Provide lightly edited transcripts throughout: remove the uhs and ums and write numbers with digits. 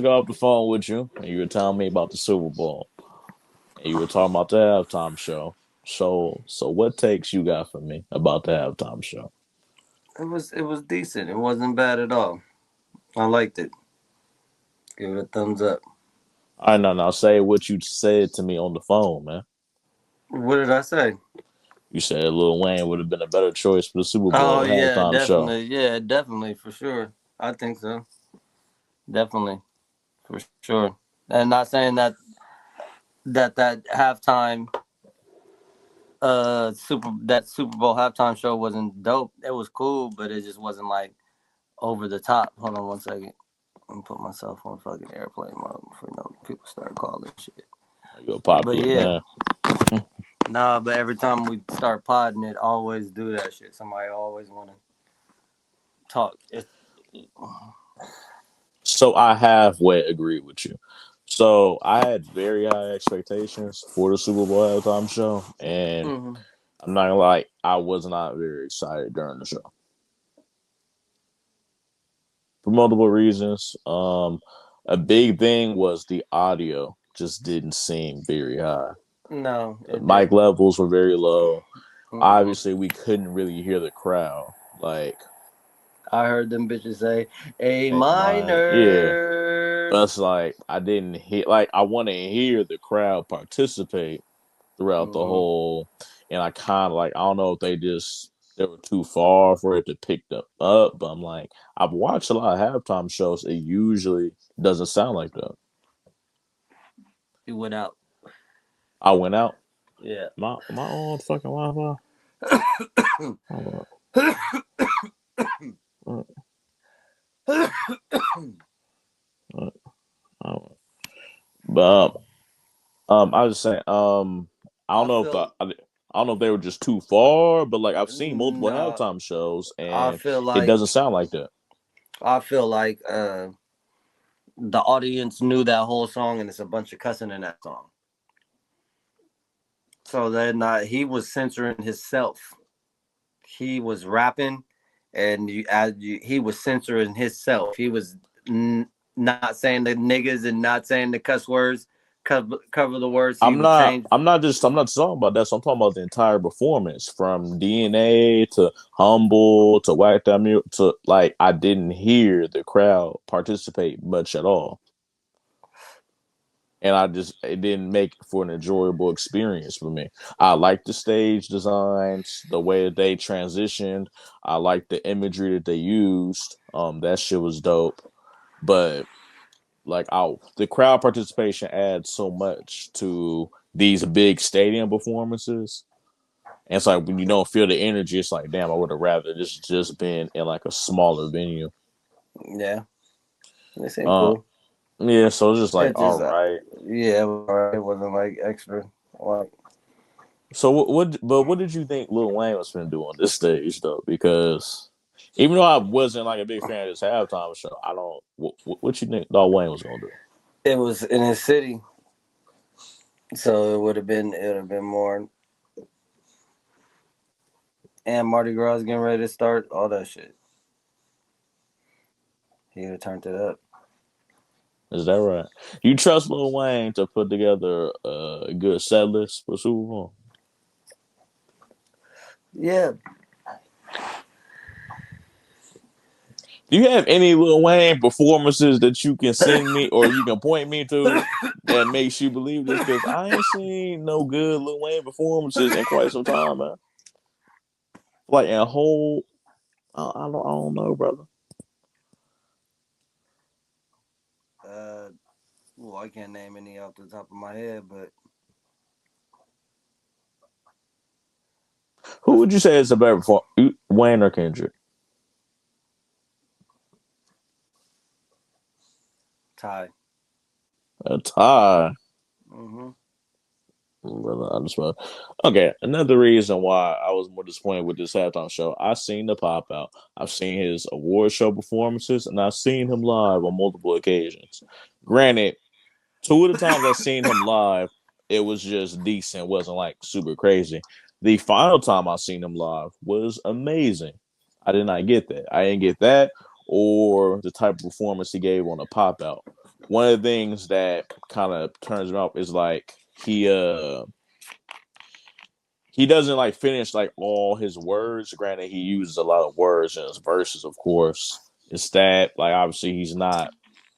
got off the phone with you, and you were telling me about the Super Bowl, and you were talking about the halftime show. So what takes you got for me about the halftime show? It was decent. It wasn't bad at all. I liked it. Give it a thumbs up. I know. Now say what you said to me on the phone, man. What did I say? You said Lil Wayne would have been a better choice for the Super Oh Bowl yeah, halftime show. definitely. Yeah, definitely for sure. I think so. Definitely for sure. And not saying that halftime Super Bowl halftime show wasn't dope. It was cool, but it just wasn't like over the top. Hold on one second. Let me put myself on fucking airplane mode before people start calling shit. You're a But popular yeah, man. nah. But every time we start podding, it always do that shit. Somebody always want to talk. So I halfway agree with you. So I had very high expectations for the Super Bowl halftime show, and Mhm. I'm not gonna lie, I was not very excited during the show for multiple reasons. A big thing was the audio just didn't seem very high. No, The it mic didn't. levels were very low. Mm-mm. Obviously, we couldn't really hear the crowd. Like, I heard them bitches say A yeah, minor. but it's like I didn't hear. Like, I want to hear the crowd participate throughout the Mm-hmm. whole. And I kind of like I don't know if they were too far for it to pick them up. But I'm like I've watched a lot of halftime shows. It usually doesn't sound like that. He went out. I went out. Yeah. My own fucking Wi-Fi. Hold on. Uh, uh, But I was saying I don't I know if feel I don't know if they were just too far, but like I've seen multiple no. halftime shows I and feel it like doesn't sound like that. I feel like the audience knew that whole song and it's a bunch of cussing in that song. So they're not. He was censoring himself. He was rapping, and he was censoring himself. He was not saying the niggas and not saying the cuss words. Cover the words. He would change. I'm not talking about that. So I'm talking about the entire performance from DNA to Humble to Whack That Mute to like I didn't hear the crowd participate much at all. And it didn't make for an enjoyable experience for me. I like the stage designs, the way that they transitioned. I like the imagery that they used. That shit was dope. But the crowd participation adds so much to these big stadium performances. And it's like when you don't feel the energy, it's like, damn, I would have rather just been in like a smaller venue. Yeah, they seem Uh, cool. yeah, so it's just like, It all just, right. yeah, it wasn't like extra. Like, So but what did you think Lil Wayne was going to do on this stage though? Because even though I wasn't like a big fan of this halftime show, I don't. What you think Lil Wayne was going to do? it was in his city, so it would have been more. And Mardi Gras getting ready to start, all that shit. He would have turned it up. Is that right? You trust Lil Wayne to put together a good set list for Super Bowl? Yeah, Do you have any Lil Wayne performances that you can send me or you can point me to that makes you believe this? Because I ain't seen no good Lil Wayne performances in quite some time, man. Like in a whole, I don't know, brother. uh, well, I can't name any off the top of my head, but Who would you say is a better performer, Wayne or Kendrick? Ty. A tie. Mm-hmm. Brother, I just want. Okay, another reason why I was more disappointed with this halftime show. I've seen the pop out. I've seen his award show performances, and I've seen him live on multiple occasions. Granted, two of the times I've seen him live, it was just decent. Wasn't like super crazy. The final time I seen him live was amazing. I did not get that. I didn't get that or the type of performance he gave on a pop out. one of the things that kind of turns me off is like he doesn't like finish like all his words. Granted, he uses a lot of words in his verses, of course. It's that like obviously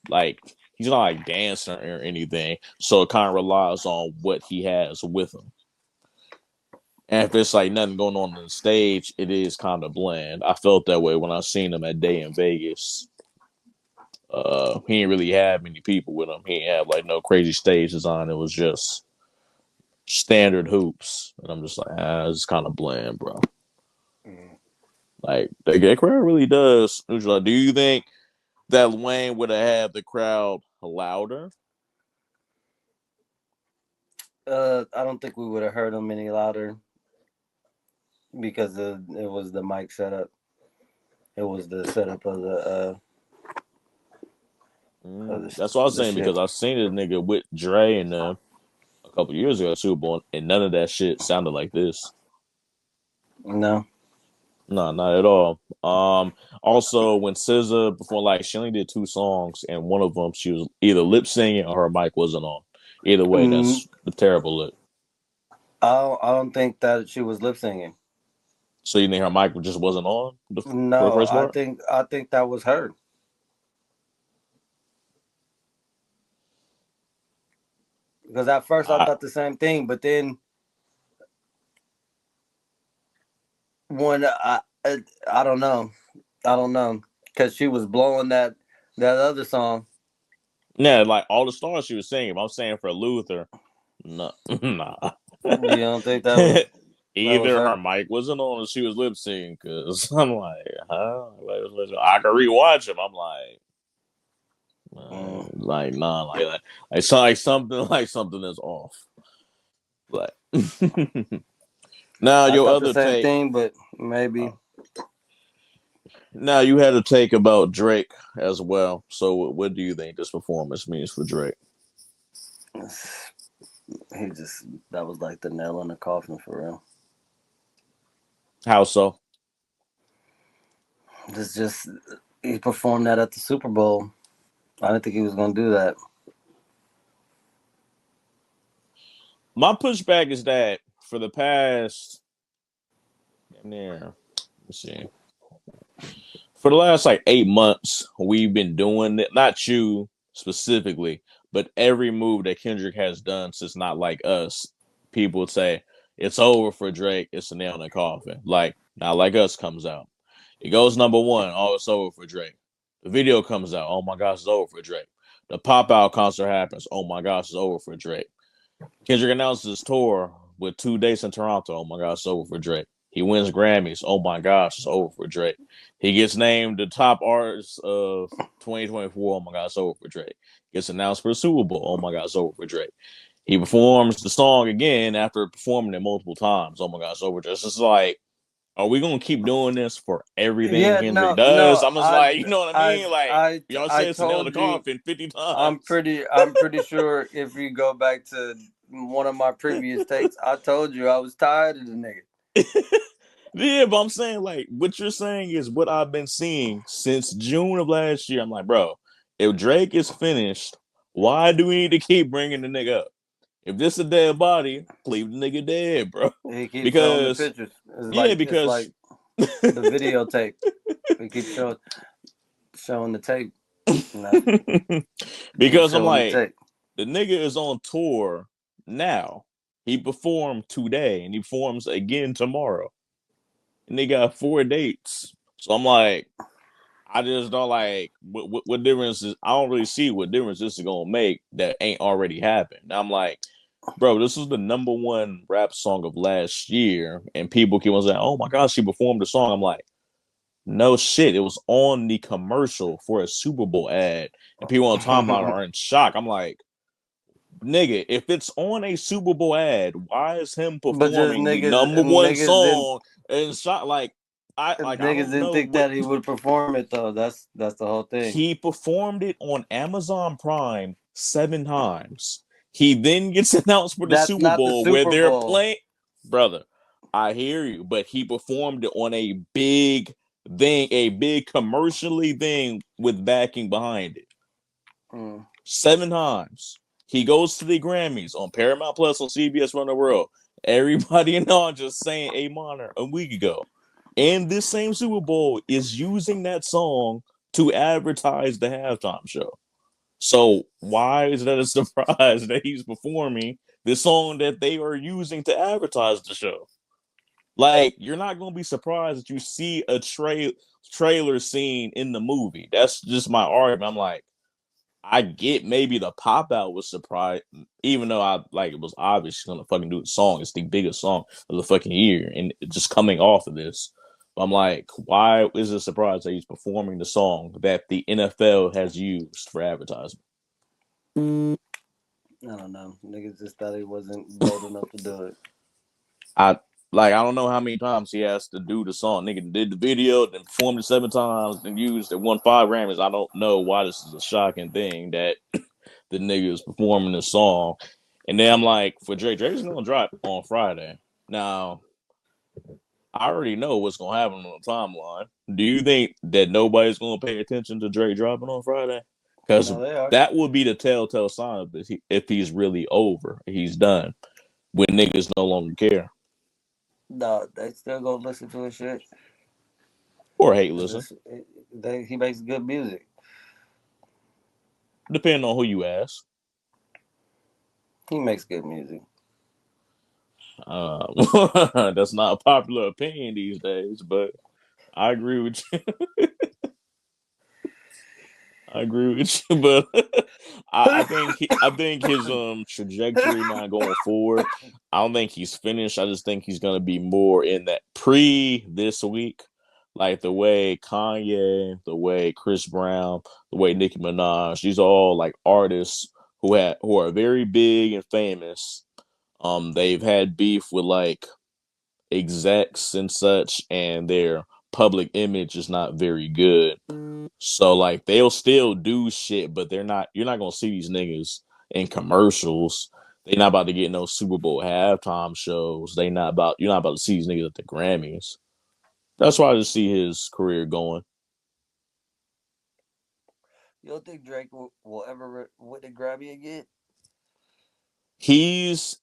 like he's not like dancing or anything, so it kind of relies on what he has with him. And if it's like nothing going on the stage, it is kind of bland. I felt that way when I seen him at Day in Vegas. He didn't really have many people with him. He didn't have like no crazy stage design. It was just standard hoops, and I'm just like, it's kind of bland, bro. Like the crowd really does. Like, do you think that Wayne would have had the crowd louder? I don't think we would have heard him any louder because it was the mic setup. It was the setup of That's what I was saying shit. because I seen a nigga with Dre and a couple years ago at Super Bowl, and none of that shit sounded like this. No. No, not at all. Also when SZA before like she only did 2 songs, and one of them she was either lip singing or her mic wasn't on. Either way, that's a terrible lip. I don't think that she was lip singing. So you think her mic just wasn't on for the No, first part? I think that was her. Because at first I thought the same thing, but then when I don't know, because she was blowing that other song. Yeah, like all the stars she was singing. I'm saying for Luther, no, nah. You don't think that was Either her her? mic wasn't on or she was lip syncing. Because I'm like, huh? I can rewatch them. I'm like, nah, like something is off. Like, now I your thought the other same take. thing, but maybe. Now you had a take about Drake as well. So what do you think this performance means for Drake? That was like the nail in the coffin for real. How so? It's just he performed that at the Super Bowl. I didn't think he was gonna do that. My pushback is that for the past, let's see, for the last like 8 months, we've been doing it. Not you specifically, but every move that Kendrick has done since Not Like Us, people would say it's over for Drake. It's a nail in the coffin. Like Not Like Us comes out, it goes number one. Oh, it's over for Drake. The video comes out. Oh my gosh, it's over for Drake. The pop out concert happens. Oh my gosh, it's over for Drake. Kendrick announces his tour with 2 dates in Toronto. Oh my gosh, it's over for Drake. He wins Grammys. Oh my gosh, it's over for Drake. He gets named the top artist of 2024. Oh my gosh, it's over for Drake. Gets announced for the Super Bowl. Oh my gosh, it's over for Drake. He performs the song again after performing it multiple times. Oh my gosh, it's over. It's just like, are we gonna keep doing this for everything Yeah, Kendrick no, does? no. I'm just like, you know what I mean? Like, y'all I said it's a nail in the told you. coffin 50 I'm times. pretty sure if you go back to one of my previous takes, I told you I was tired of the nigga. Yeah, but I'm saying like what you're saying is what I've been seeing since June of last year. I'm like, bro, if Drake is finished, why do we need to keep bringing the nigga up? If this is a dead body, leave the nigga dead, bro. He keeps showing the Because pictures. It's because like the videotape. He keeps showing the tape. because I'm Showing the like, tape. the nigga is on tour now. He performed today and he performs again tomorrow. And they got 4 dates. So I'm like, I just don't like what difference is. I don't really see what difference this is gonna make that ain't already happened. I'm like, bro, this was the number one rap song of last year, and people keep on saying, "Oh my gosh, she performed the song." I'm like, no shit, it was on the commercial for a Super Bowl ad, and people on the timeline are in shock. I'm like, nigga, if it's on a Super Bowl ad, why is him But just performing the number one niggas didn't song in shot? I niggas don't didn't know think what that he would perform it though. That's the whole thing. he performed it on Amazon Prime 7 times. He then gets announced for the That's Super not the Bowl where Super they're Bowl. playing. Brother, I hear you, but he performed it on a big thing, a big commercially thing with backing behind it. 7 times. He goes to the Grammys on Paramount Plus on CBS Run the World. Everybody in on just saying A Minor a week ago. And this same Super Bowl is using that song to advertise the halftime show. So why is that a surprise that he's performing the song that they are using to advertise the show? Like, you're not gonna be surprised that you see a trailer scene in the movie. That's just my argument. I'm like, I get maybe the pop out was surprised, even though I like it was obvious she's gonna fucking do the song. It's the biggest song of the fucking year, and just coming off of this, I'm like, why is it a surprise that he's performing the song that the NFL has used for advertising? I don't know. Niggas just thought he wasn't bold enough to do it. I don't know how many times he has to do the song. Nigga did the video, then performed it 7 times, then used it, won 5 Grammys. I don't know why this is a shocking thing that the nigga is performing the song. And then I'm like, for Drake's gonna drop on Friday. Now, I already know what's gonna happen on the timeline. Do you think that nobody's gonna pay attention to Drake dropping on Friday? Because No, they are. that would be the telltale sign of if he's really over, he's done, when niggas no longer care No, they still gonna listen to his shit. or hate Cause listen, he makes good music. depending on who you ask. He makes good music. That's not a popular opinion these days, but I agree with you. I agree with you, but I think his trajectory now going forward. I don't think he's finished. I just think he's gonna be more in that pre this week, like the way Kanye, the way Chris Brown, the way Nicki Minaj. These are all like artists who are very big and famous. They've had beef with like execs and such, and their public image is not very good. So like they'll still do shit, but they're not. You're not gonna see these niggas in commercials. They not about to get no Super Bowl halftime shows. They not about. You're not about to see these niggas at the Grammys. That's why I just see his career going. You don't think Drake will ever win the Grammy again? He's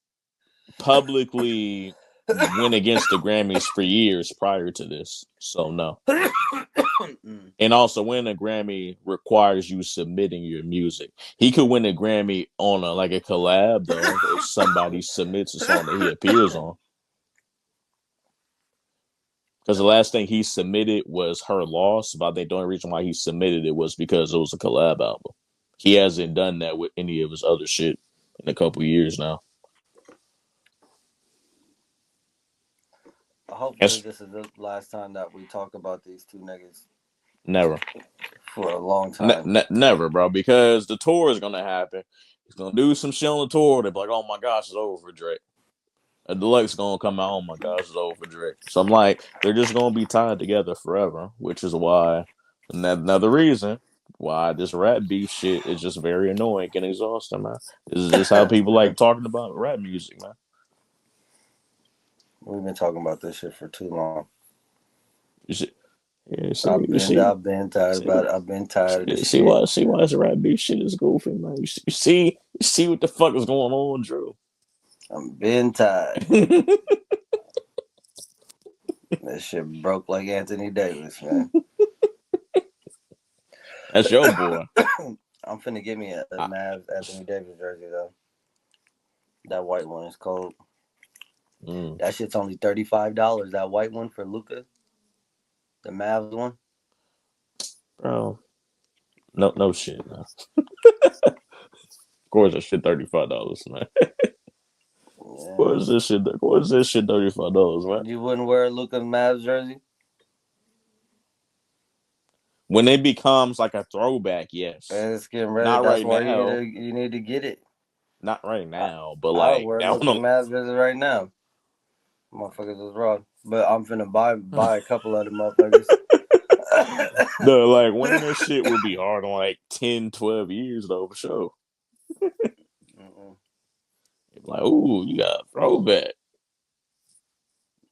publicly went against the Grammys for years prior to this, so no. And also, winning a Grammy requires you submitting your music. He could win a Grammy on a collab though, if somebody submits a song that he appears on. Because the last thing he submitted was Her Loss, but I think the only reason why he submitted it was because it was a collab album. He hasn't done that with any of his other shit in a couple years now. Hopefully, That's this is the last time that we talk about these two niggas never. for a long time. Never, bro, because the tour is gonna happen. He's gonna do some shit on the tour. They're like, "Oh my gosh, it's over for Drake." A deluxe gonna come out. Oh my gosh, it's over for Drake. So I'm like, they're just gonna be tied together forever, which is why another reason why this rap beef shit is just very annoying and exhausting, man. This is just how people like talking about rap music, man. We've been talking about this shit for too long. You see, yeah, you see, I've been tired see, about it. I've been tired of this shit. see why this rap beef shit is goofy, man. You see what the fuck is going on, Drew. I'm been tired. That shit broke like Anthony Davis, man. That's your boy. I'm finna get me a I, Mavs Anthony Davis jersey though. That white one is cold. mm, That shit's only $35. That white one for Luca, the Mavs one. bro, no shit, man. Of course, that shit $35, man. Yeah. What is this shit? What is this shit? $35, man. You wouldn't wear Luca's Mavs jersey? When it becomes like a throwback, yes. And it's getting ready. Not That's right why now. you need to get it. Not right I now. But I would like wear down Luca's on Mavs jersey right now. Motherfuckers is wrong. But I'm finna buy a couple of them motherfuckers. no, like wearing that shit would be hard in like 10, 12 years though, for sure. Like, ooh, you got a throwback.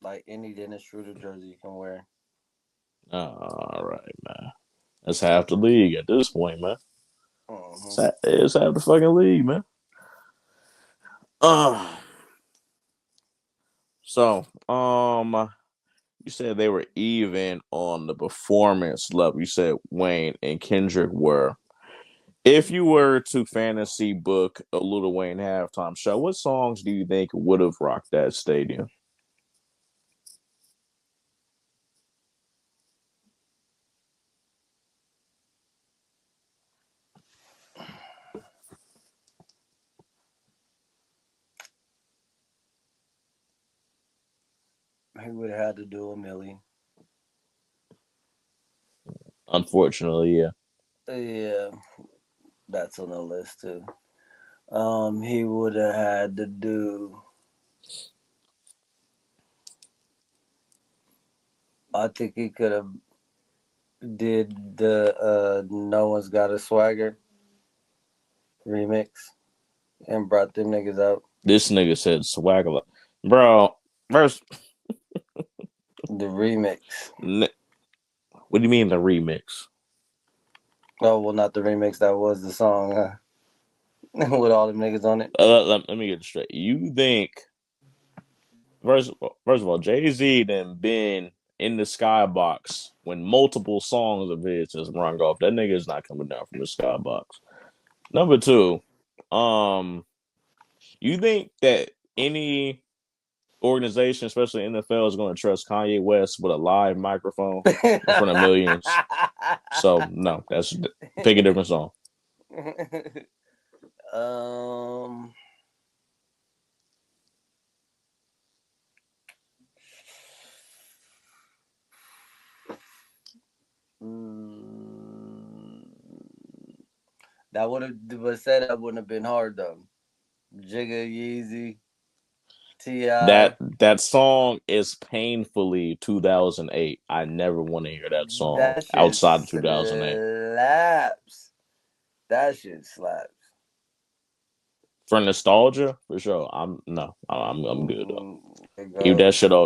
Like any Dennis Schroeder jersey you can wear. All right, man. That's half the league at this point, man. Uh-huh. It's half the fucking league, man. Uh, so, you said they were even on the performance level. You said Wayne and Kendrick were. If you were to fantasy book a Lil Wayne halftime show, what songs do you think would have rocked that stadium? He would have had to do a million. Unfortunately, yeah. Yeah, that's on the list too. He would have had to do. I think he could have did the "No One's Got a Swagger" remix and brought them niggas out. This nigga said swagger, bro. First, The remix. what do you mean the remix? Oh well, not the remix. That was the song with all them niggas on it. Let me get it straight. You think first, first of all, Jay Z then been in the skybox when multiple songs of his has rung off. That nigga is not coming down from the skybox. Number two, um, you think that any organization, especially NFL, is going to trust Kanye West with a live microphone in front of millions? So no, that's pick a different song. um. mm, That would have, but said that wouldn't have been hard though. Jigga, Yeezy, Ti. That song is painfully 2008. I never want to hear that song That shit outside of 2008. slaps. That shit slaps. For nostalgia, for sure. I'm no, I'm good though. Mm-hmm. It goes.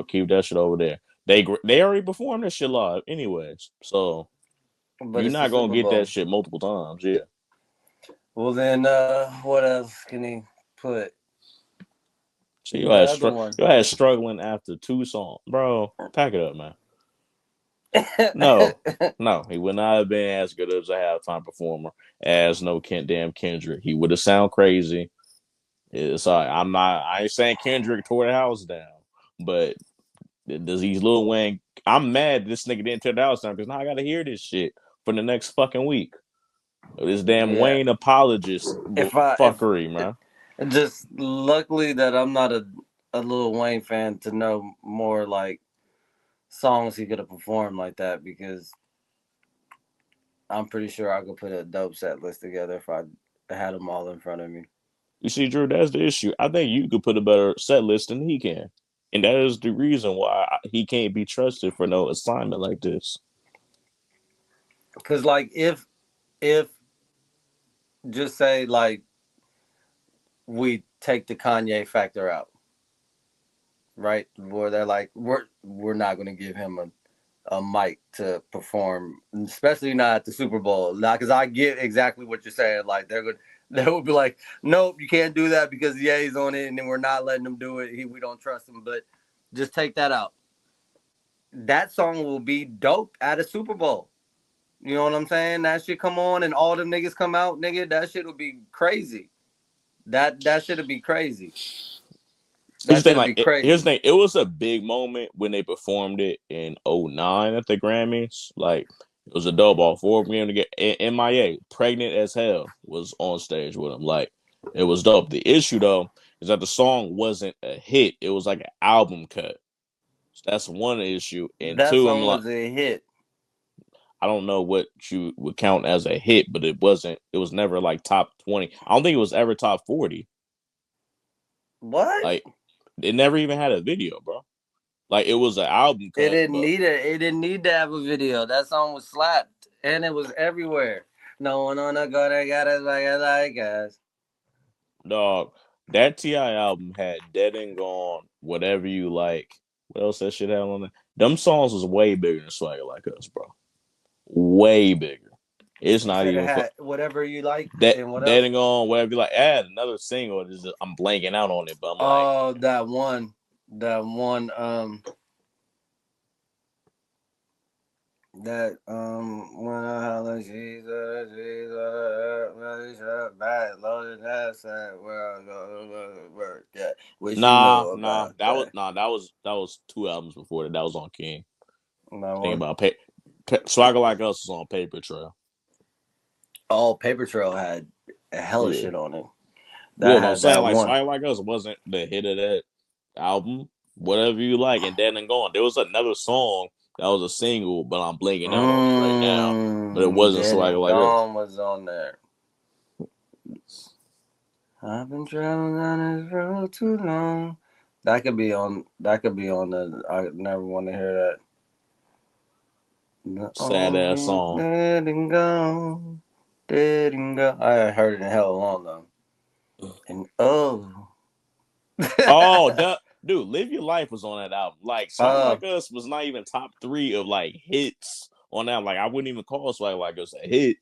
Keep that shit over there. They already performed that shit live, anyways. So But you're it's the not gonna Super get that Bowl. shit multiple times. Yeah. Well then, what else can he put? So The other one. you had struggling after two songs, bro. Pack it up, man. No, no, he would not have been as good as a halftime performer as no damn Kendrick. He would have sound crazy. It's all right. I ain't saying Kendrick tore the house down, but does he's Lil Wayne? I'm mad this nigga didn't tear the house down because now I got to hear this shit for the next fucking week. This damn Yeah. Wayne apologist If I fuckery, man. just luckily that I'm not a Lil Wayne fan to know more like songs he could have performed like that because I'm pretty sure I could put a dope set list together if I had them all in front of me. You see, Drew, that's the issue. I think you could put a better set list than he can. And that is the reason why he can't be trusted for no assignment like this. Cause like if just say like we take the Kanye factor out, right? Where they're like we're not gonna give him a mic to perform, especially not at the Super Bowl. Now, because I get exactly what you're saying. Like they would be like, nope, you can't do that because Ye's on it, and then we're not letting him do it. We don't trust him. But just take that out. That song will be dope at a Super Bowl. You know what I'm saying? That shit come on and all them niggas come out, nigga. That shit will be crazy. That shit'll be crazy. Here's That the thing, shit'll be here's crazy. the thing. It was a big moment when they performed it in '09 at the Grammys. Like it was a dope. All four of them to get MIA, pregnant as hell, was on stage with him. Like it was dope. The issue though is that the song wasn't a hit. It was like an album cut. So that's one issue. And That two, I'm song like, was a hit. I don't know what you would count as a hit, but it wasn't. It was never like top 20. I don't think it was ever top 40. What? Like it never even had a video, bro. Like it was an album It cut, didn't but need it. It didn't need to have a video. That song was slapped and it was everywhere. No one on the go that got us like us. dog, that Ti album had Dead and Gone, whatever you like. What else that shit had on there? Them songs was way bigger than Swagger Like Us, bro. Way bigger. It's You not said it even had whatever you like that and what that else? ain't on whatever you like. Add another single. I'm blanking out on it, but I'm like, Oh, that one, when I holler Jesus, Jesus, bad loaded ass at where I go to work. Yeah, what you know about that? that was 2 albums before that. That was on King. That Think one. about Swagger Like Us was on Paper Trail. Oh, Paper Trail had a hella Yeah. shit on it. Yeah, That no, I'm had saying that like one. Swagger Like Us wasn't the hit of that album. Whatever you like, and then and gone. There was another song that was a single, but I'm blanking out on it right now. But it wasn't Dead Swagger and Like Us. Gone was on there. I've been traveling down this road too long. That could be on. That could be on the. I never want to hear that. Sad ass song. Dead and gone, dead and gone. I heard it in hell long though. And oh, Oh, dude, Live Your Life was on that album. Like, Swagger uh, Like Us was not even top 3 of like hits on that. Like, I wouldn't even call Swagger Like Us a hit.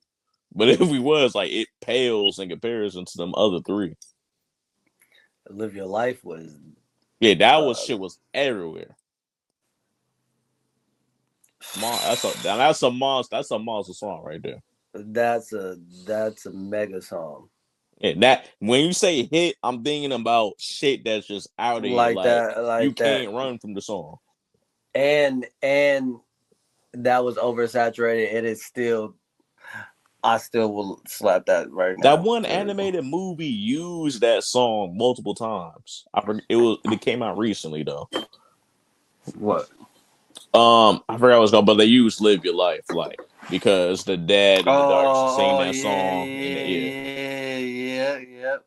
But if we was, like, it pales in comparison to them other 3. Live Your Life was. Yeah, that was Uh, shit was everywhere. That's a monster. That's a monster song right there. that's a mega song. And that when you say hit, I'm thinking about shit that's just out of here. Like Like that, you like that, can't run from the song. and that was oversaturated, and it's still. I still will slap that right That now. one animated movie used that song multiple times. It came out recently though. What? I forgot what it's called, but they used "Live Your Life" like because the dad and the daughter used to sing Oh, that yeah, song, and yeah, yeah, yeah, yeah.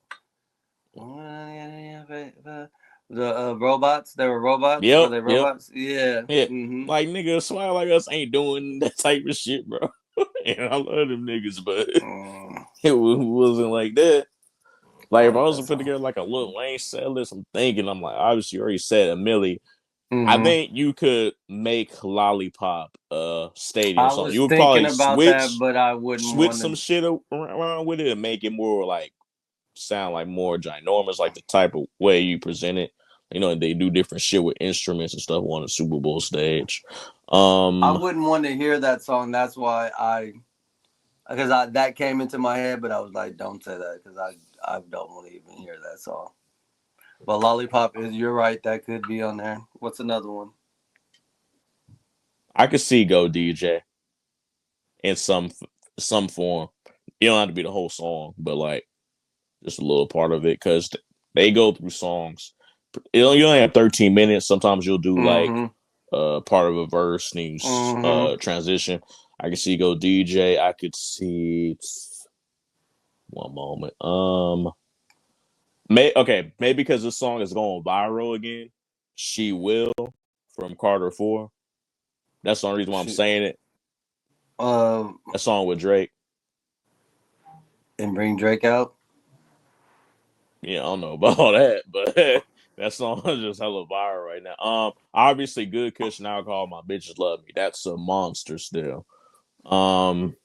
The robots. They were robots. Were yep, they yep, robots? Yeah. yeah. Mm-hmm. Like niggas, Swag Like Us ain't doing that type of shit, bro. And I love them niggas, but Mm, it wasn't like that. I Like if I like was that to put song. together like a Lil Wayne set list, I'm thinking I'm like obviously you already said a Millie. I Mm-hmm. think you could make Lollipop a stadium I song. was You would thinking probably about that, but I wouldn't switch want some to. shit around with it and make it more like sound like more ginormous, like the type of way you present it. You know, they do different shit with instruments and stuff on the Super Bowl stage. I Um, wouldn't want to hear that song. That's why because I that came into my head, but I was like, don't say that because I don't want to even hear that song. But Lollipop is you're right. That could be on there. What's another one? I could see Go DJ in some form. You don't have to be the whole song, but like just a little part of it because they go through songs. You only have 13 minutes. Sometimes you'll do like Mm-hmm. part of a verse needs Mm-hmm. transition. I can see Go DJ. I could see one moment. Maybe because this song is going viral again. She Will from Carter 4. That's the only reason why I'm Shit. saying it. Um, That song with Drake. and bring Drake out. Yeah, I don't know about all that, but that song is just hella viral right now. Obviously, Good Cushion Alcohol, My Bitches Love Me. That's a monster still. Um,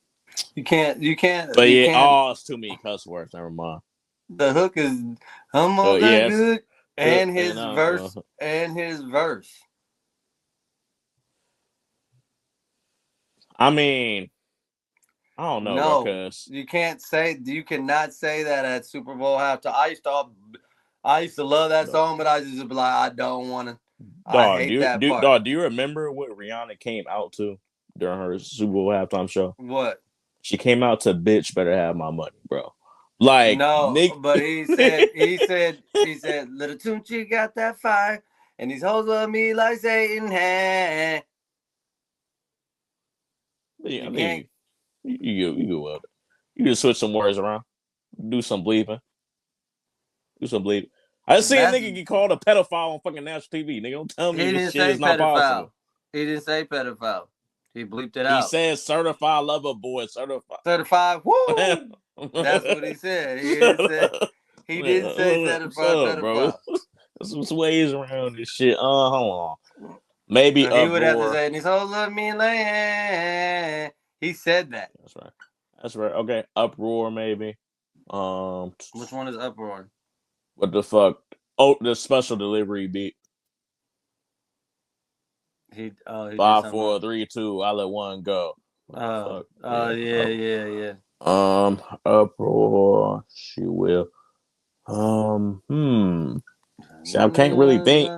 You can't. You can't. but You yeah, can't. it's too many cuss words. Never mind. The hook is I'm all that Yeah, it's good, good, and and his verse, and his verse. I mean, I don't know, bro, No, cause you can't say. You cannot say that at Super Bowl halftime. I used to love that song, but I just be like, I don't want to. I dog, hate that part. do you remember what Rihanna came out to during her Super Bowl halftime show? What? She came out to "Bitch Better Have My Money," bro. Like No, Nick, but he said, little Tunchi got that fire, and these hoes love me like Satan had. yeah, You I can't. think you go up. You can switch some words around, do some bleeping, do some bleeping. I just see a That's nigga get called a pedophile on fucking national TV. Nigga, don't tell he me this didn't shit say is not pedophile. possible. He didn't say pedophile. He bleeped it He out. says certified lover boy, certified. 35. Shut Woo! That's what he said. He didn't say. up. He didn't say Shut certified up, bro. pedophile. There's some ways around this shit. Hold on. Maybe So he would have to uproar. say, "And these hoes love me like." He said that. That's right. That's right. Okay, uproar maybe. Um, Which one is Uproar? what the fuck? Oh, the special delivery beat. He did Five, something four, wrong. three, two. I let one go. What the fuck? Yeah. Yeah, yeah, yeah. Uproar. She will. Hmm. See, I can't really think.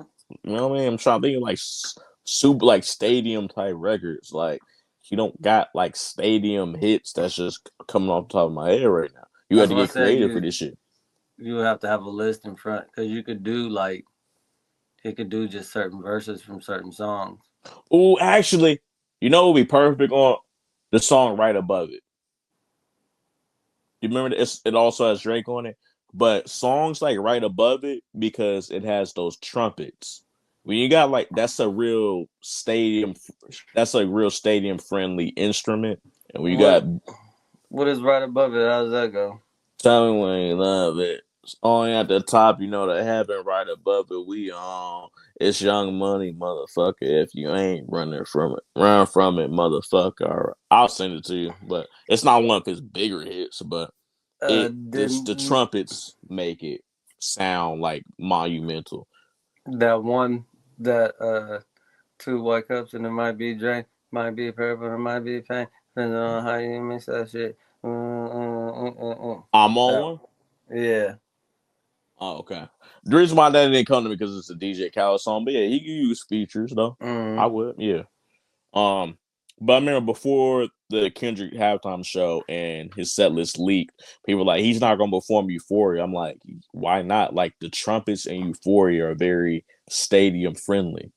You know what I mean? I'm trying to think of like super like stadium type records. Like you don't got like stadium hits that's just coming off the top of my head right now. You had That's to why I get said creative for this shit. you would have to have a list in front because you could do like he could do just certain verses from certain songs. Oh, actually, you know what would be perfect on the song right above it. You remember it also has Drake on it, but songs like right above it because it has those trumpets. When you got like that's a real stadium friendly instrument. And when you got What is right above it? How does that go? Tell me when you love it. It's only at the top, you know, the heaven right above it. We on. It's Young Money, motherfucker. If you ain't running from it, run from it, motherfucker. I'll send it to you, but it's not one of his bigger hits. But the Then trumpets make it sound like monumental. that one that two white cups and it might be drink, might be purple, it might be pain. Depending on how you mix that shit. I'm on That, one. yeah. Oh, okay. The reason why that didn't come to me because it's a DJ Khaled song, but yeah, he can use features though. I Mm. would, yeah. Um, but I remember before the Kendrick halftime show and his set list leaked, people were like, he's not gonna perform Euphoria. I'm like, why not? Like the trumpets in Euphoria are very stadium friendly.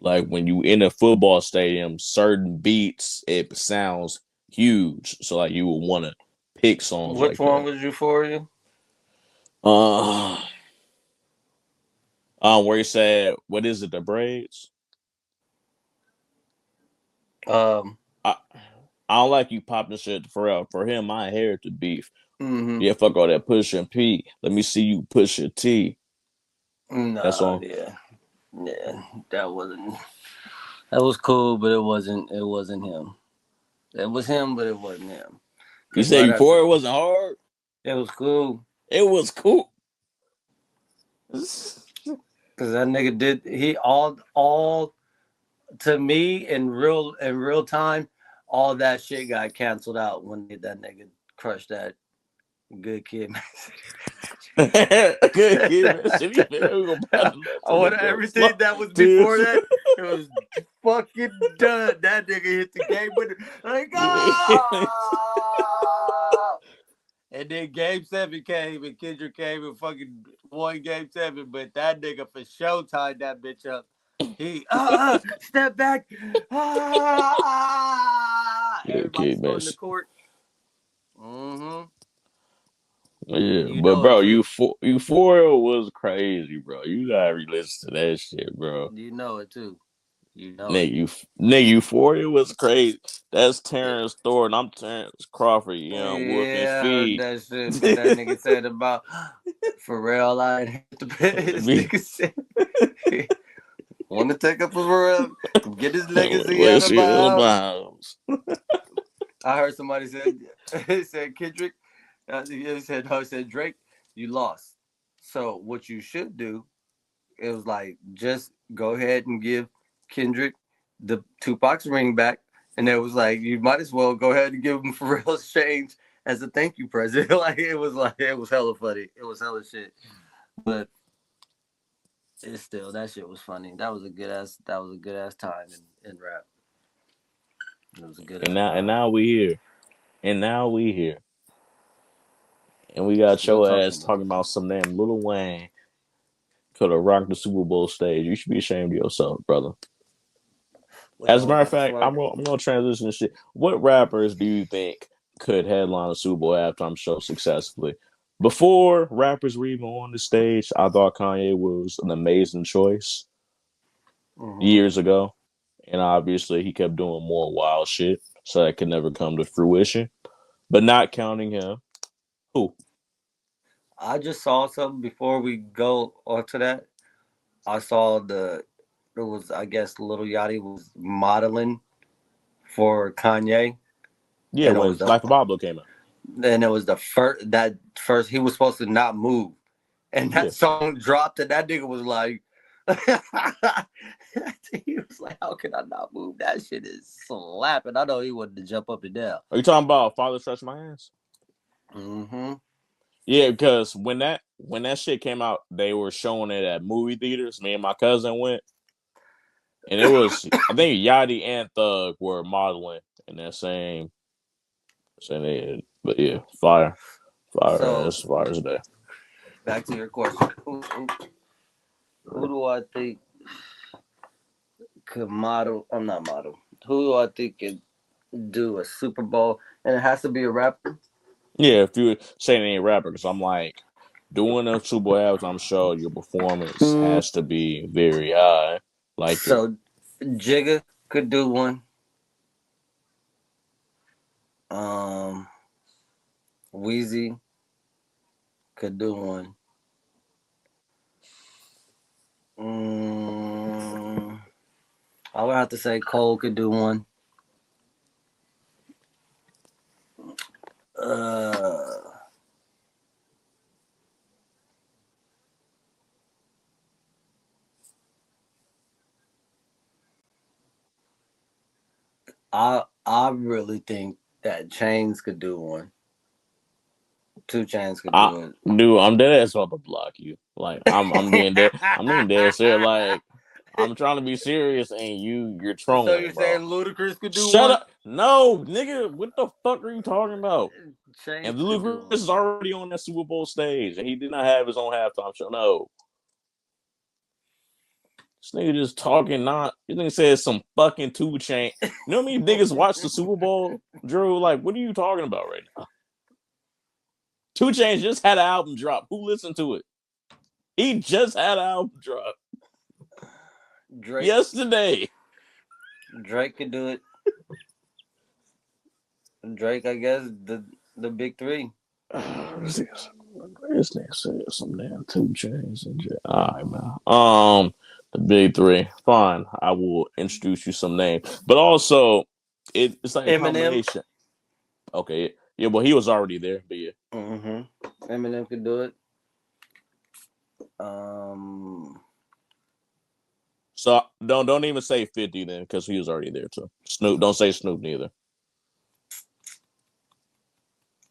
Like when you in a football stadium, certain beats it sounds huge. So like you would want to pick songs Which like one that. was Euphoria? Uh, where he said, "What is it? The braids." Um. I I don't like you popping shit for real. For him, I inherited beef. Mm-hmm. Yeah, fuck all that push and P. Let me see you push your T. That's No, on. yeah, yeah. That wasn't. That was cool, but it wasn't. It wasn't him. It was him, but it wasn't him. You Cause said right after, before it wasn't hard. it was cool. It was cool. Cause that nigga did. He all to me in real time. All that shit got canceled out when that nigga crushed that good kid. Good kid, man. Shit, we gonna put the left I to the want belt. everything that was before that. It was fucking done. That nigga hit the game winner. Like, ah! And then game seven came and Kendrick came and fucking won game seven. But that nigga for sure tied that bitch up. He step back. Good Everybody kid, man. stormed the court. Mm-hmm. Yeah, You but know it bro, too. Euphoria was crazy, bro. You gotta re-listen to that shit, bro. You know it too. You know it. Nigga, Euphoria was crazy. That's Terrence Thornton. I'm Terrence Crawford. You know, whooping Yeah, I heard feet. that shit. But that nigga said about Pharrell, I inherit the best. Nigga said, want to take up for Pharrell, get his legacy out Let's of see my the house. bounds. I heard somebody said, he said Kendrick, he said, no, he said Drake, you lost. So what you should do, it was like just go ahead and give Kendrick the Tupac's ring back, and it was like you might as well go ahead and give him Pharrell's change as a thank you present. Like it was hella funny. It was hella shit, but it's still that shit was funny. That was a good ass time in rap. It was a good And ass now and time. now we here. And now we here. And we got Still your talking ass about talking about some damn Little Wayne could have rocked the Super Bowl stage. You should be ashamed of yourself, brother. what As a y'all matter of got fact, smoke. I'm gonna transition this shit. What rappers do you think could headline a Super Bowl halftime show successfully? Before rappers were even on the stage, I thought Kanye was an amazing choice Mm-hmm. years ago. And obviously he kept doing more wild shit. So that could never come to fruition. But not counting him. Who? I just saw something before we go on to that. I saw it was I guess Little Yachty was modeling for Kanye, Yeah, and it when was the Life of Pablo came out. then it was the first he was supposed to not move, and Yeah. that song dropped, and that nigga was like, he was like, "How can I not move? That shit is slapping." I know he wanted to jump up and down. Are you talking about Father Stretch My Hands? Mm-hmm. Yeah, because when that shit came out, they were showing it at movie theaters. Me and my cousin went, and it was I think Yachty and Thug were modeling in that same. But yeah, fire, So as fire as that. back to your question: who do I think could model? I'm not model. Who do I think could do a Super Bowl? And it has to be a rapper. Yeah, if you say it ain't rapper, because I'm like doing a Super Bowl halftime show, your performance Mm, has to be very high. Like your so Jigga could do one. Um, Wheezy could do one. Mm, I would have to say Cole could do one. Uh, I really think that Chains could do one. Two Chains could I do dude, I'm dead ass about to block you. Like I'm being dead serious. it. Like I'm trying to be serious, and you're So trolling, you're bro. saying Ludacris could do Shut one? up. No, nigga, what the fuck are you talking about? Chains And could do Ludacris one. is already on that Super Bowl stage, and he did not have his own halftime show. No, this nigga just talking. Not this nigga says some fucking 2 Chainz. You know how many niggas watch the Super Bowl, Drew? Like, what are you talking about right now? 2 Chainz just had an album drop. Who listened to it? He just had an album drop Drake yesterday. Drake could do it. Drake, I guess the big three. This nigga said some damn 2 Chainz and shit. All right, man. The big three. Fine, I will introduce you some names, but also it's like a Eminem. combination. Okay, yeah. Well, he was already there, but yeah. Eminem could do it. Um, So don't even say 50 then, because he was already there too. Snoop, don't say Snoop neither.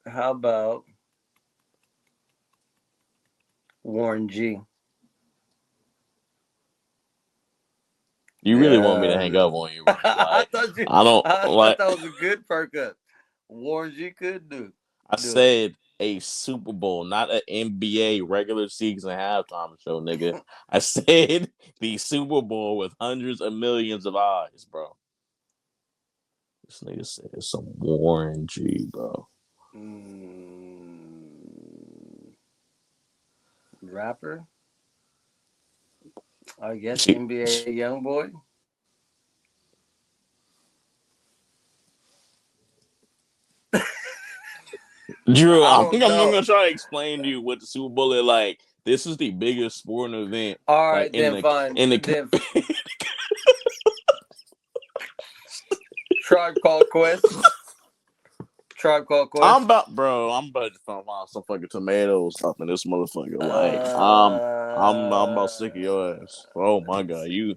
how about Warren G? You really want me to hang up on you, right? I Like thought you. I don't I thought like. that was a good perk up. Warren G could I do it. said a Super Bowl, not an NBA regular season halftime show, nigga. I said the Super Bowl with hundreds of millions of eyes, bro. This nigga said some Warren G, bro. Mm, rapper, I guess See, NBA YoungBoy. Drew, I I'm don't know. gonna try to explain to you what the Super Bowl is like. This is the biggest sporting event, All like right, then fine. in the. Then Tribe Called Quest. Tribe Called I'm Quest. about, bro. I'm about to find some fucking tomatoes up in this motherfucker. Like, I'm about sick of your ass. Oh my god, you,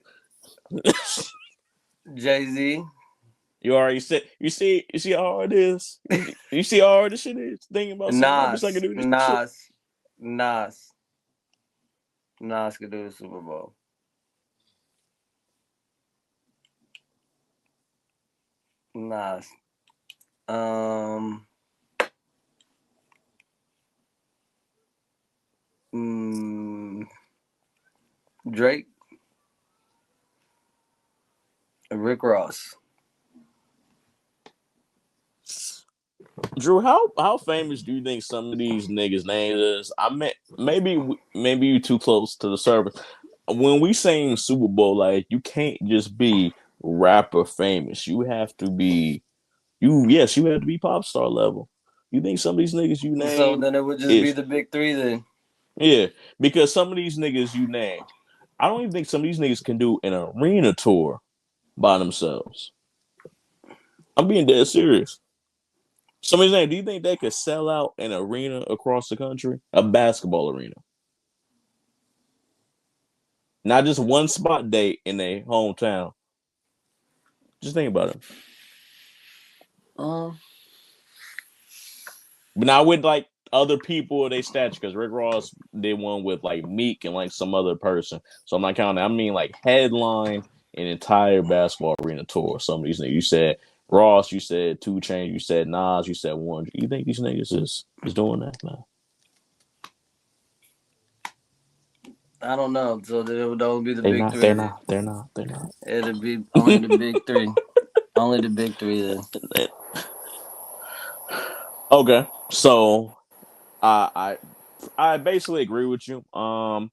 Jay Z. you already said. You see how hard it is. You see how hard this shit is. Thinking about some rappers I can Nas. do this shit. Nas. Nas. Nas could do the Super Bowl. Nas. Um. mm, Drake. Rick Ross. Drew, how famous do you think some of these niggas' names is? I mean, maybe you too close to the surface. When we saying Super Bowl, like you can't just be rapper famous. You have to be you have to be pop star level. You think some of these niggas you So name then it would just be is the big three then. yeah, because some of these niggas you name, I don't even think some of these niggas can do an arena tour by themselves. I'm being dead serious. Somebody's saying, do you think they could sell out an arena across the country, a basketball arena, not just one spot date in their hometown? Just think about it. Um, But not with like other people of their stature, because Rick Ross did one with like Meek and like some other person. So I'm not counting. I mean like headline an entire basketball arena tour. Some of these niggas. You said Ross, you said 2 Chainz, you said Nas, you said One. You think these niggas is doing that now? I don't know. So it would only be the They big not. three They're then. not. They're not. They're not. It'd be only the big three. Only the big three then. Okay, so I I basically agree with you.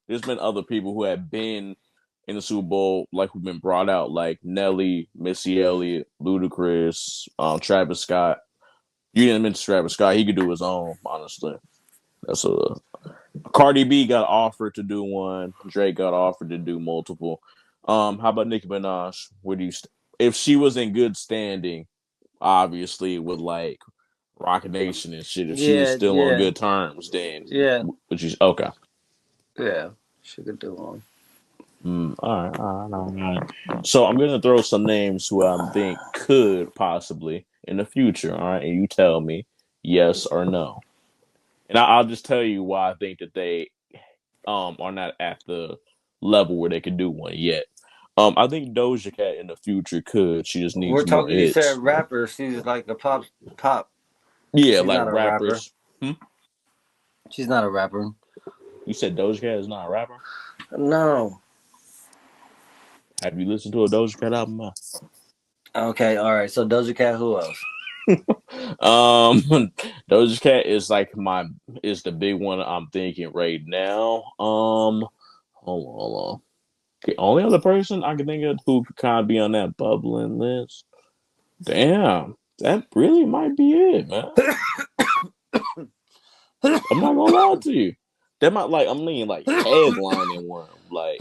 There's been other people who have been in the Super Bowl, like who've been brought out, like Nelly, Missy Elliott, Ludacris, Travis Scott. You didn't mention Travis Scott; he could do his own. Honestly, that's a Cardi B got offered to do one. Drake got offered to do multiple. How about Nicki Minaj? Where do you if she was in good standing, obviously with like Rock Nation and shit. If she was Yeah, still on yeah, good terms, then yeah, would you? Okay. yeah. She could do one. All right. So I'm gonna throw some names who I think could possibly in the future. All right, and you tell me yes or no, and I'll just tell you why I think that they are not at the level where they could do one yet. I think Doja Cat in the future could. She just We're needs more talking. You said hits. rapper. She's like a pop. Yeah, She's like not a rapper. rappers. Hmm? She's not a rapper. You said Doja Cat is not a rapper. No. Have you listened to a Doja Cat album? Okay. All right. So Doja Cat. Who else? um, Doja Cat is like is the big one I'm thinking right now. Hold on. The only other person I can think of who could kind of be on that bubbling list. Damn, that really might be it, man. I'm not gonna lie to you. That might like I'm mean like headlining one. Like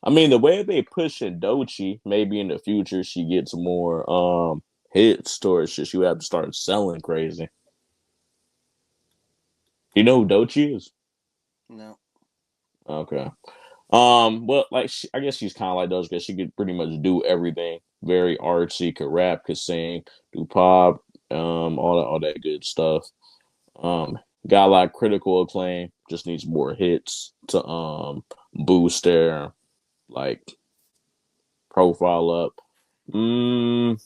I mean the way they pushing Doechii, maybe in the future she gets more hits towards shit. She would have to start selling crazy. You know who Doechii is? No. Okay. Well, like I guess she's kind of like those because she could pretty much do everything. Very artsy, could rap, could sing, do pop, all that good stuff. Got a lot of critical acclaim. Just needs more hits to boost their like profile up. Mm,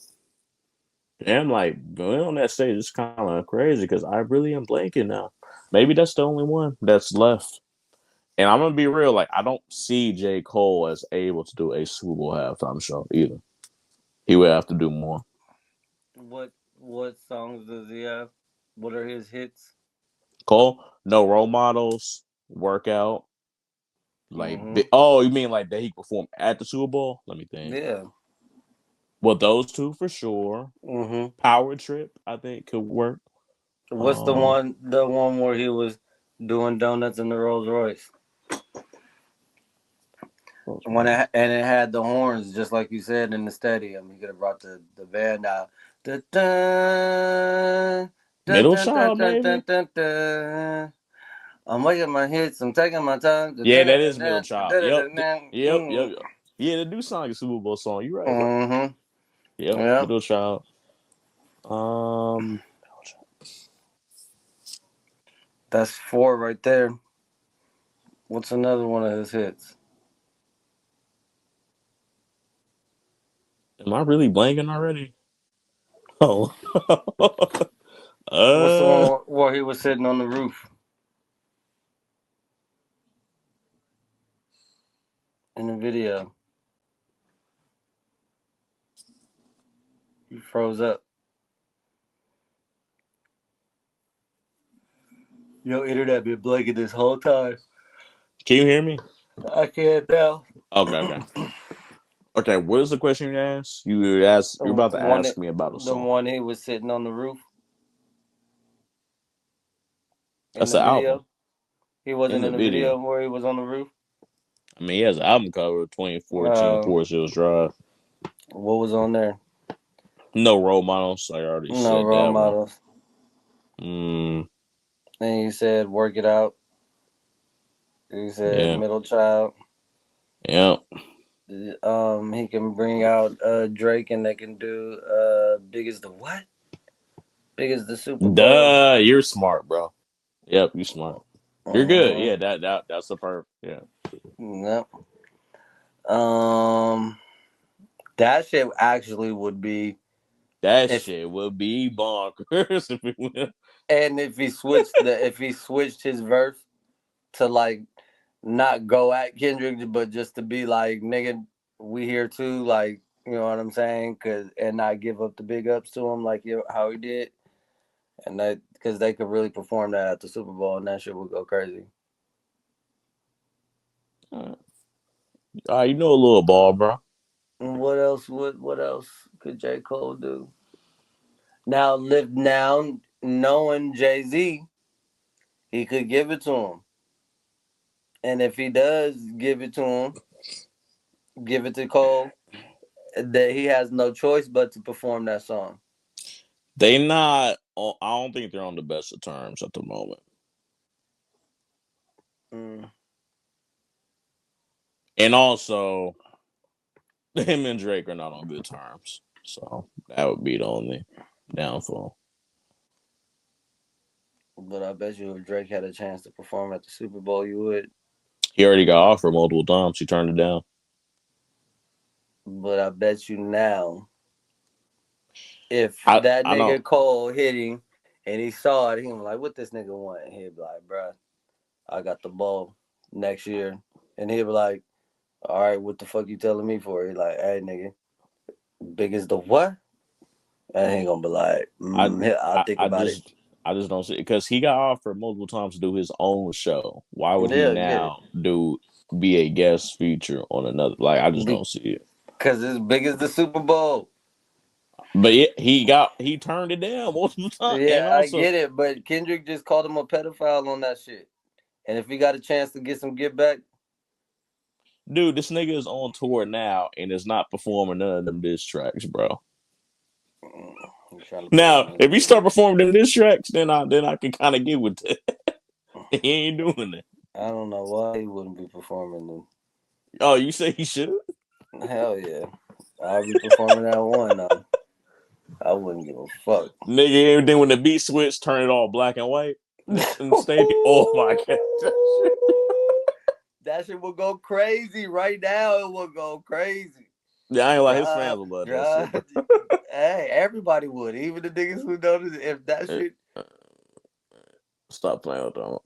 and like going on that stage is kind of crazy because I really am blanking now. Maybe that's the only one that's left. And I'm gonna be real, like I don't see J. Cole as able to do a Super Bowl halftime show either. He would have to do more. What songs does he have? What are his hits? Cole, no role models, workout, like Mm-hmm. oh, you mean like that he performed at the Super Bowl? Let me think. Yeah. Well, those two for sure. Mm-hmm. Power Trip, I think could work. What's the Um, one? The one where he was doing donuts in the Rolls Royce. And it had the horns, just like you said in the stadium. You could have brought the band out. Dun, dun, dun, Middle dun, dun, Child, dun, dun, maybe. dun, dun. I'm making my hits. I'm taking my time. Dun, Yeah, dun, that dun, is Middle dun, dun, Child. dun, Yep, dun, dun. yep, yep, yep. Yeah, the new song is Super Bowl song. You're right, bro. Mm-hmm. Yep, Yeah. Middle Child. Um, That's four right there. What's another one of his hits? am I really blanking already? Oh, What's the uh, one where he was sitting on the roof in the video? He froze up. Your internet been blanking this whole time. can you hear me? I can't tell. Okay. Okay, what is the question you asked? You're about to ask me about a The song. one he was sitting on the roof in That's the the album video. He in wasn't the in the video video. where he was on the roof. I mean, he has an album cover 2014 Uh, Forest Hills Drive. what was on there? No role models. I already No said role that one. models. Mm, And he said, "Work it out." He said, yeah. "Middle child." Yeah. He can bring out Drake, and they can do big as the what? Big as the Super Bowl. Duh. You're smart, bro. Yep. You smart. You're good. Uh-huh. Yeah. That's a perfect. Yeah. Yep. Um, that shit actually would be That if shit would be bonkers if it went. and if he switched his verse to like not go at Kendrick, but just to be like, nigga, we here too, like, you know what I'm saying? Cause and not give up the big ups to him like how he did, and that because they could really perform that at the Super Bowl, and that shit would go crazy. You know a little ball, bro. And what else? What else could J Cole do? Now, live now, knowing Jay Z, he could give it to him, and if he does give it to him, give it to Cole, that he has no choice but to perform that song. They not. I don't think they're on the best of terms at the moment. Mm. And also, him and Drake are not on good terms. So that would be the only downfall. But I bet you if Drake had a chance to perform at the Super Bowl, you would. He already got offered multiple times. He turned it down. But I bet you now, if I that I don't. nigga Cole hit him and he saw it, he was like, "What this nigga want?" And he'd be like, "Bruh, I got the ball next year." And he'd be like, "All right, what the fuck you telling me for?" He's like, "Hey, nigga, big as the what?" And he gonna be like, I "I'll I, think I about it." just I just don't see it because he got offered multiple times to do his own show. Why would he Yeah, get it. now do be a guest feature on another? Like I just don't see it. Because it's big as the Super Bowl. But he turned it down multiple times, and Yeah, I also, get it, but Kendrick just called him a pedophile on that shit. And if he got a chance to get some get back, dude, this nigga is on tour now and is not performing none of them diss tracks, bro. he's trying to put Now, him in his if he start business. performing them diss tracks, then I can kind of get with it. He ain't doing it. I don't know why he wouldn't be performing them. Oh, you say he should? Hell yeah. I'll be performing that one though. I wouldn't give a fuck. Nigga, everything when the beat switch, turn it all black and white in the stadium. Oh my god, that shit. That shit will go crazy right now. It will go crazy. Yeah, I ain't like his fans Bruh, will love that shit, bro. bruh. Hey, everybody would. Even the niggas who notice if that shit Stop playing with them.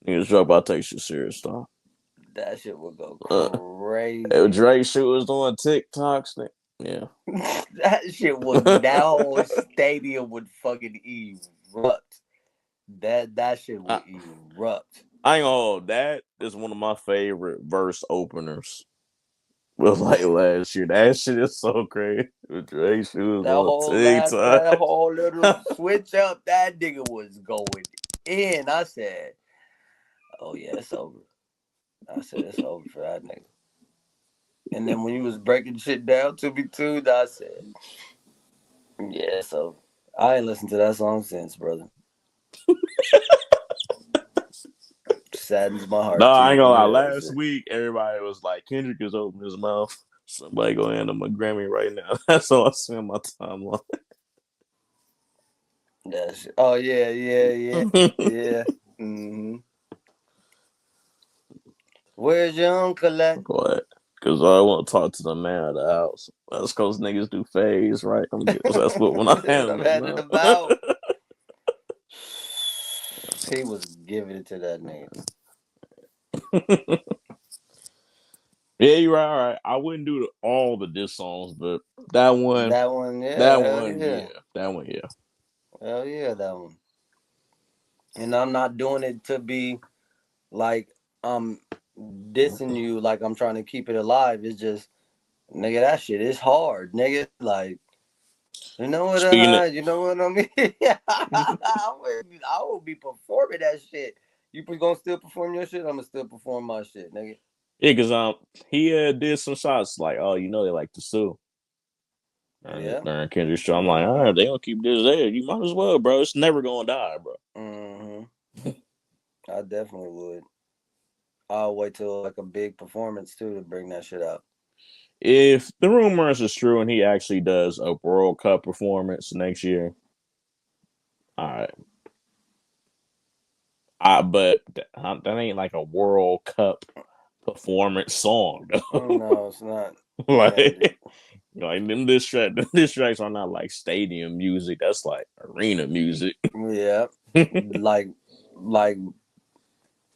Niggas joke about take shit serious, though. that shit will go Uh, if crazy. Drake shit was doing TikToks, then yeah. That shit would that whole stadium would fucking erupt. That shit I, would erupt. I ain't gonna hold that is one of my favorite verse openers. Was like last year. That shit is so crazy. Drake shit was That on whole TikTok. that whole little switch up, that nigga was going in. I said, "Oh yeah, it's over." I said, "It's over for that nigga." And then when you was breaking shit down to me too, I said, "Yeah, it's over." I ain't listened to that song since, brother. Saddens my No, heart to I ain't even gonna lie. hear that Last shit. week, everybody was like, Kendrick is opening his mouth. Somebody go hand him a Grammy right now. That's all I see on my timeline. That shit. Oh yeah, yeah, yeah, yeah. Mm-hmm. Where's your uncle at? What? Because I want to talk to the man of the house. That's because niggas do phase, right? That's what when I When hand I'm them handing out. them out, he was giving it to that nigga. Yeah, you're right. All right. I wouldn't do all the diss songs, but that one, That one, yeah, that hell one, yeah, yeah, that one, yeah. hell yeah, that one. And I'm not doing it to be like I'm dissing you, like I'm trying to keep it alive. It's just, nigga, that shit is hard, nigga. Like, Speaking of, you know what I mean? I would be performing that shit. You gonna still perform your shit? I'm gonna still perform my shit, nigga. yeah, because he did some shots like, oh, you know, they like to sue. And Yeah. during Kendrick's show, I'm like, all right, they gonna keep this there. You might as well, bro. It's never gonna die, bro. I definitely would. I'll wait till like a big performance too to bring that shit out. If the rumors is true and he actually does a World Cup performance next year, all right. But that ain't like a World Cup performance song, though. No, it's not. like, like them diss tracks are not like stadium music. That's like arena music. Yeah, like like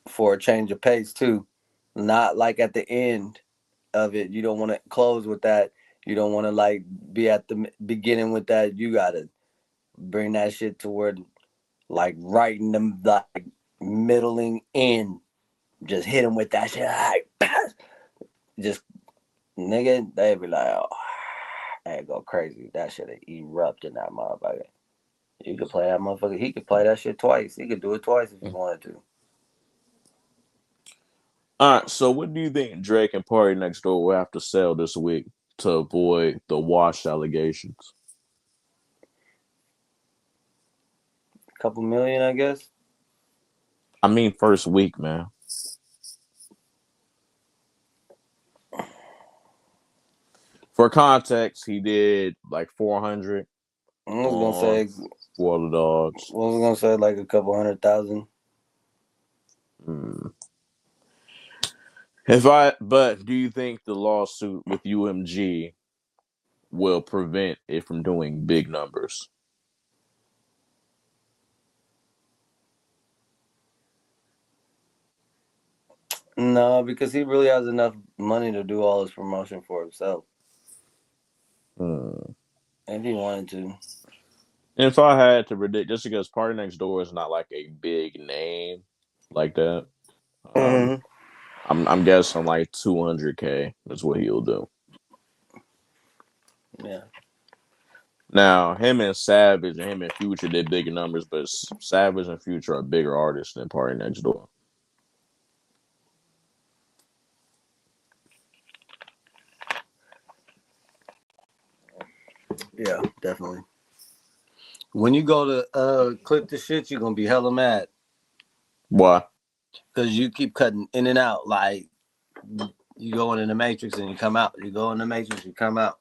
for a change of pace too. Not like at the end of it. You don't want to close with that. You don't want to like be at the beginning with that. You gotta bring that shit toward like right in the like middling end. Just hit him with that shit. Like, just nigga, they be like, oh, they go crazy. That shit erupt in that motherfucker. You could play that motherfucker. He could play that shit twice. He could do it twice if he wanted to. All right. So, what do you think Drake and Party Next Door will have to sell this week to avoid the wash allegations? Couple million, I guess. I mean, first week, man. For context, he did like 400 I was gonna on say, For the Dogs. like a couple 100,000. Hmm. But do you think the lawsuit with UMG will prevent it from doing big numbers? No, because he really has enough money to do all his promotion for himself Hmm. if he wanted to. If I had to predict, just because Party Next Door is not like a big name like that, um, Mm-hmm. I'm guessing like 200K is what he'll do. Yeah. Now, him and Savage and him and Future did bigger numbers, but Savage and Future are bigger artists than Party Next Door. Yeah, definitely. When you go to clip the shit, you're gonna be hella mad Why? because you keep cutting in and out. Like you go in the matrix and you come out. You go in the matrix, you come out.